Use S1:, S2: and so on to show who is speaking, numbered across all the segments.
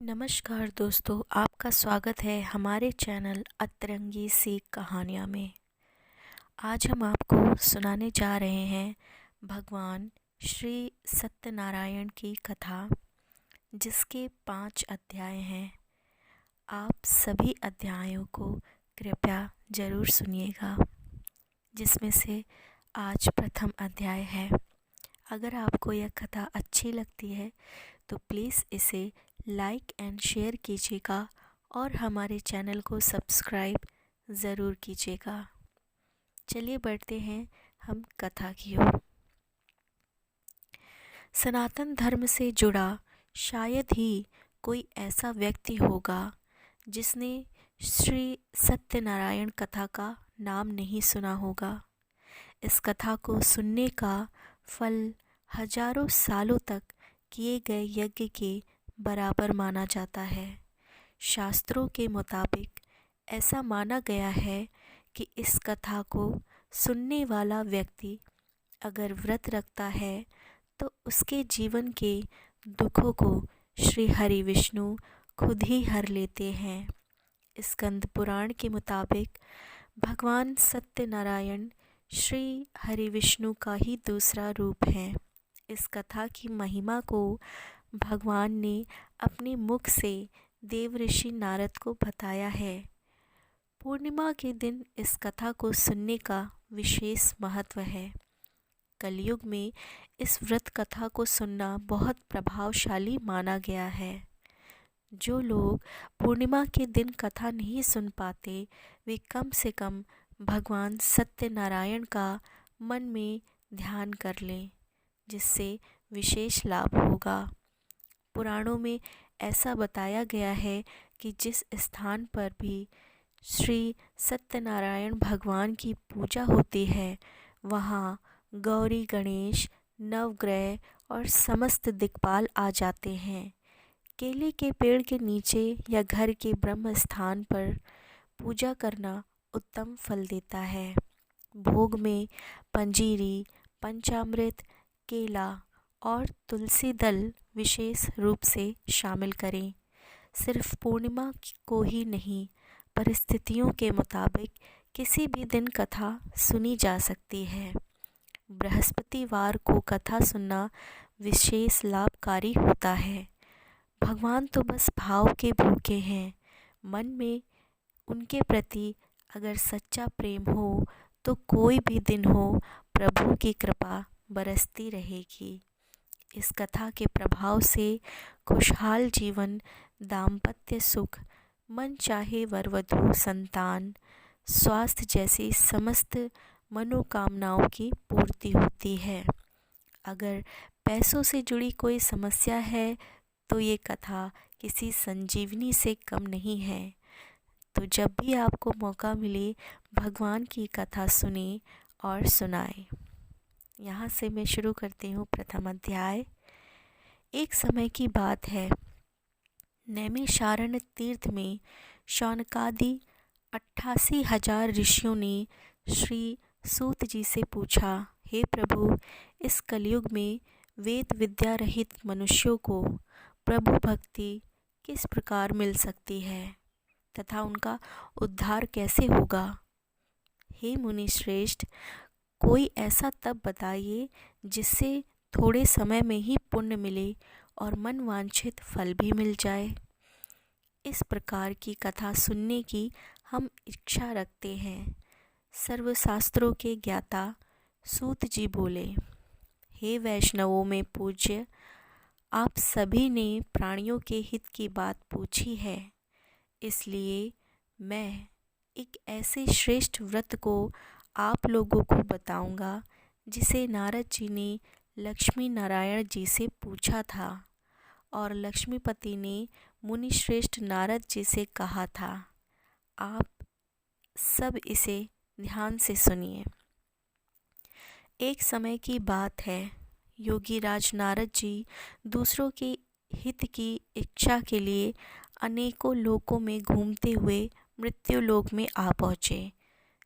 S1: नमस्कार दोस्तों, आपका स्वागत है हमारे चैनल अतरंगी सी कहानियाँ में। आज हम आपको सुनाने जा रहे हैं भगवान श्री सत्यनारायण की कथा, जिसके 5 अध्याय हैं। आप सभी अध्यायों को कृपया ज़रूर सुनिएगा, जिसमें से आज प्रथम अध्याय है। अगर आपको यह कथा अच्छी लगती है तो प्लीज़ इसे लाइक एंड शेयर कीजिएगा और हमारे चैनल को सब्सक्राइब ज़रूर कीजिएगा। चलिए बढ़ते हैं हम कथा की ओर। सनातन धर्म से जुड़ा शायद ही कोई ऐसा व्यक्ति होगा जिसने श्री सत्यनारायण कथा का नाम नहीं सुना होगा। इस कथा को सुनने का फल हजारों सालों तक किए गए यज्ञ के बराबर माना जाता है। शास्त्रों के मुताबिक ऐसा माना गया है कि इस कथा को सुनने वाला व्यक्ति अगर व्रत रखता है तो उसके जीवन के दुखों को श्री हरि विष्णु खुद ही हर लेते हैं। स्कंद पुराण के मुताबिक भगवान सत्यनारायण श्री हरि विष्णु का ही दूसरा रूप है। इस कथा की महिमा को भगवान ने अपने मुख से देवऋषि नारद को बताया है। पूर्णिमा के दिन इस कथा को सुनने का विशेष महत्व है। कलयुग में इस व्रत कथा को सुनना बहुत प्रभावशाली माना गया है। जो लोग पूर्णिमा के दिन कथा नहीं सुन पाते, वे कम से कम भगवान सत्यनारायण का मन में ध्यान कर लें, जिससे विशेष लाभ होगा। पुराणों में ऐसा बताया गया है कि जिस स्थान पर भी श्री सत्यनारायण भगवान की पूजा होती है, वहाँ गौरी, गणेश, नवग्रह और समस्त दिक्पाल आ जाते हैं। केले के पेड़ के नीचे या घर के ब्रह्म स्थान पर पूजा करना उत्तम फल देता है। भोग में पंजीरी, पंचामृत, केला और तुलसी दल विशेष रूप से शामिल करें। सिर्फ पूर्णिमा को ही नहीं, परिस्थितियों के मुताबिक किसी भी दिन कथा सुनी जा सकती है। बृहस्पतिवार को कथा सुनना विशेष लाभकारी होता है। भगवान तो बस भाव के भूखे हैं। मन में उनके प्रति अगर सच्चा प्रेम हो तो कोई भी दिन हो, प्रभु की कृपा बरसती रहेगी। इस कथा के प्रभाव से खुशहाल जीवन, दाम्पत्य सुख, मन चाहे वर वधू संतान, स्वास्थ्य जैसी समस्त मनोकामनाओं की पूर्ति होती है। अगर पैसों से जुड़ी कोई समस्या है तो ये कथा किसी संजीवनी से कम नहीं है। तो जब भी आपको मौका मिले, भगवान की कथा सुने और सुनाए। यहाँ से मैं शुरू करती हूँ प्रथम अध्याय। एक समय की बात है, नैमिषारण्य तीर्थ में शौनकादि 88,000 ऋषियों ने श्री सूत जी से पूछा, हे प्रभु, इस कलयुग में वेद विद्या रहित मनुष्यों को प्रभु भक्ति किस प्रकार मिल सकती है तथा उनका उद्धार कैसे होगा। हे मुनि श्रेष्ठ, कोई ऐसा तप बताइए जिससे थोड़े समय में ही पुण्य मिले और मन वांछित फल भी मिल जाए। इस प्रकार की कथा सुनने की हम इच्छा रखते हैं। सर्वशास्त्रों के ज्ञाता सूत जी बोले, हे वैष्णवों में पूज्य, आप सभी ने प्राणियों के हित की बात पूछी है, इसलिए मैं एक ऐसे श्रेष्ठ व्रत को आप लोगों को बताऊंगा जिसे नारद जी ने लक्ष्मी नारायण जी से पूछा था और लक्ष्मीपति ने मुनि श्रेष्ठ नारद जी से कहा था। आप सब इसे ध्यान से सुनिए। एक समय की बात है, योगी राज नारद जी दूसरों के हित की इच्छा के लिए अनेकों लोकों में घूमते हुए मृत्यु लोक में आ पहुँचे।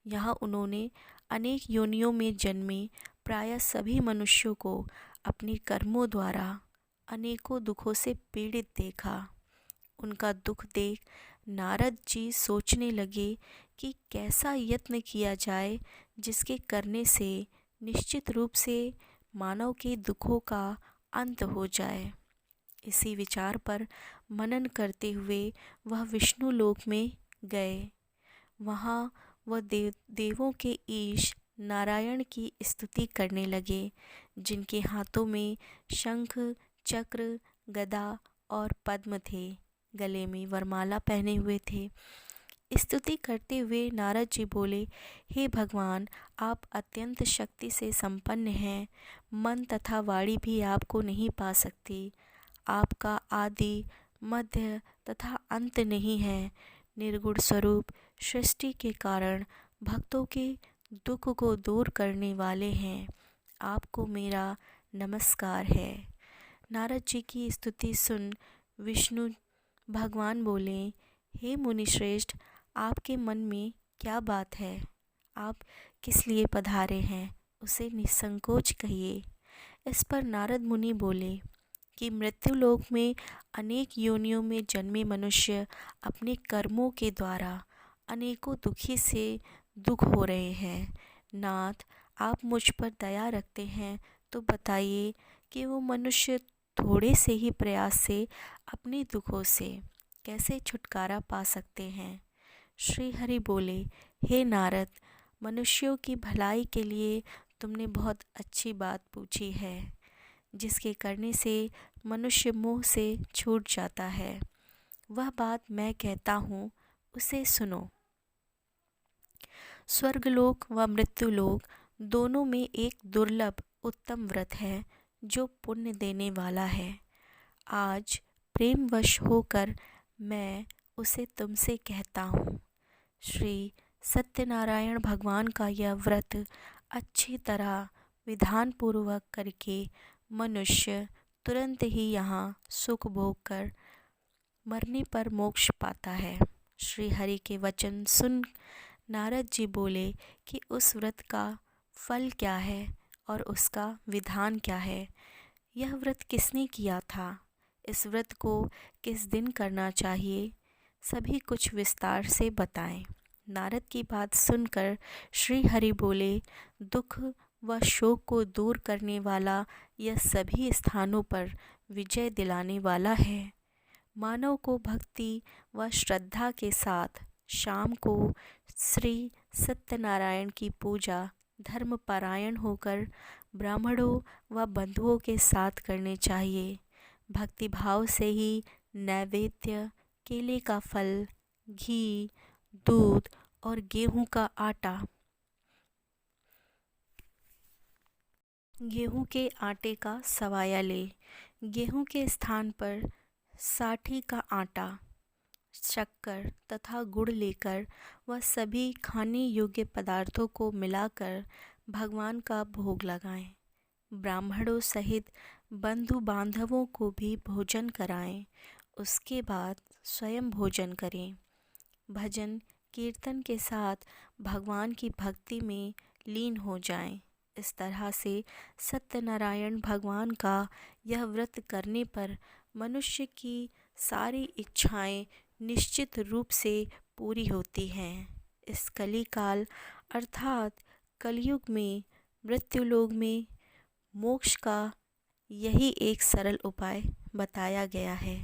S1: यहाँ उन्होंने अनेक योनियों में जन्मे प्रायः सभी मनुष्यों को अपने कर्मों द्वारा अनेकों दुखों से पीड़ित देखा। उनका दुख देख नारद जी सोचने लगे कि कैसा यत्न किया जाए जिसके करने से निश्चित रूप से मानव के दुखों का अंत हो जाए। इसी विचार पर मनन करते हुए वह विष्णु लोक में गए। वहाँ वह देवों के ईश नारायण की स्तुति करने लगे, जिनके हाथों में शंख, चक्र, गदा और पद्म थे, गले में वरमाला पहने हुए थे। स्तुति करते हुए नारद जी बोले, हे भगवान, आप अत्यंत शक्ति से संपन्न हैं। मन तथा वाणी भी आपको नहीं पा सकती। आपका आदि, मध्य तथा अंत नहीं है। निर्गुण स्वरूप सृष्टि के कारण भक्तों के दुख को दूर करने वाले हैं। आपको मेरा नमस्कार है। नारद जी की स्तुति सुन विष्णु भगवान बोले, हे मुनिश्रेष्ठ, आपके मन में क्या बात है? आप किस लिए पधारे हैं, उसे निसंकोच कहिए। इस पर नारद मुनि बोले कि मृत्युलोक में अनेक योनियों में जन्मे मनुष्य अपने कर्मों के द्वारा अनेकों दुखी से दुख हो रहे हैं। नाथ, आप मुझ पर दया रखते हैं तो बताइए कि वो मनुष्य थोड़े से ही प्रयास से अपने दुखों से कैसे छुटकारा पा सकते हैं। श्री हरि बोले, हे नारद, मनुष्यों की भलाई के लिए तुमने बहुत अच्छी बात पूछी है, जिसके करने से मनुष्य मोह से छूट जाता है। वह बात मैं कहता हूँ, उसे सुनो। स्वर्गलोक व मृत्युलोक दोनों में एक दुर्लभ उत्तम व्रत है जो पुण्य देने वाला है। आज प्रेमवश होकर मैं उसे तुमसे कहता हूँ। श्री सत्यनारायण भगवान का यह व्रत अच्छी तरह विधान पूर्वक करके मनुष्य तुरंत ही यहाँ सुख भोग कर मरने पर मोक्ष पाता है। श्री हरि के वचन सुन नारद जी बोले कि उस व्रत का फल क्या है और उसका विधान क्या है। यह व्रत किसने किया था, इस व्रत को किस दिन करना चाहिए, सभी कुछ विस्तार से बताएं। नारद की बात सुनकर श्री हरि बोले, दुख व शोक को दूर करने वाला यह सभी स्थानों पर विजय दिलाने वाला है। मानव को भक्ति व श्रद्धा के साथ शाम को श्री सत्यनारायण की पूजा धर्मपरायण होकर ब्राह्मणों व बंधुओं के साथ करने चाहिए। भक्तिभाव से ही नैवेद्य, केले का फल, घी, दूध और गेहूं के आटे का सवाया ले। गेहूं के स्थान पर साठी का आटा, शक्कर तथा गुड़ लेकर वह सभी खाने योग्य पदार्थों को मिलाकर भगवान का भोग लगाएं। ब्राह्मणों सहित बंधु बांधवों को भी भोजन कराएं। उसके बाद स्वयं भोजन करें। भजन कीर्तन के साथ भगवान की भक्ति में लीन हो जाएं। इस तरह से सत्यनारायण भगवान का यह व्रत करने पर मनुष्य की सारी इच्छाएं निश्चित रूप से पूरी होती हैं। इस कलिकाल अर्थात कलयुग में मृत्युलोक में मोक्ष का यही एक सरल उपाय बताया गया है।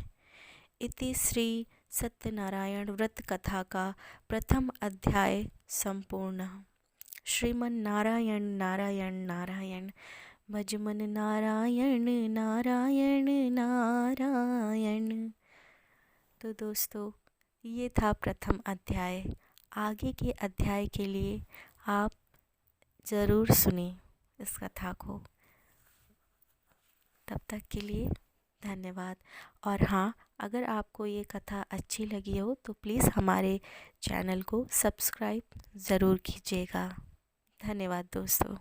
S1: इति श्री सत्यनारायण व्रत कथा का प्रथम अध्याय संपूर्ण। श्रीमन नारायण नारायण नारायण, भजमन नारायण नारायण नारायण। तो दोस्तों, ये था प्रथम अध्याय। आगे के अध्याय के लिए आप ज़रूर सुनें इस कथा को। तब तक के लिए धन्यवाद। और हाँ, अगर आपको ये कथा अच्छी लगी हो तो प्लीज़ हमारे चैनल को सब्सक्राइब ज़रूर कीजिएगा। धन्यवाद दोस्तों।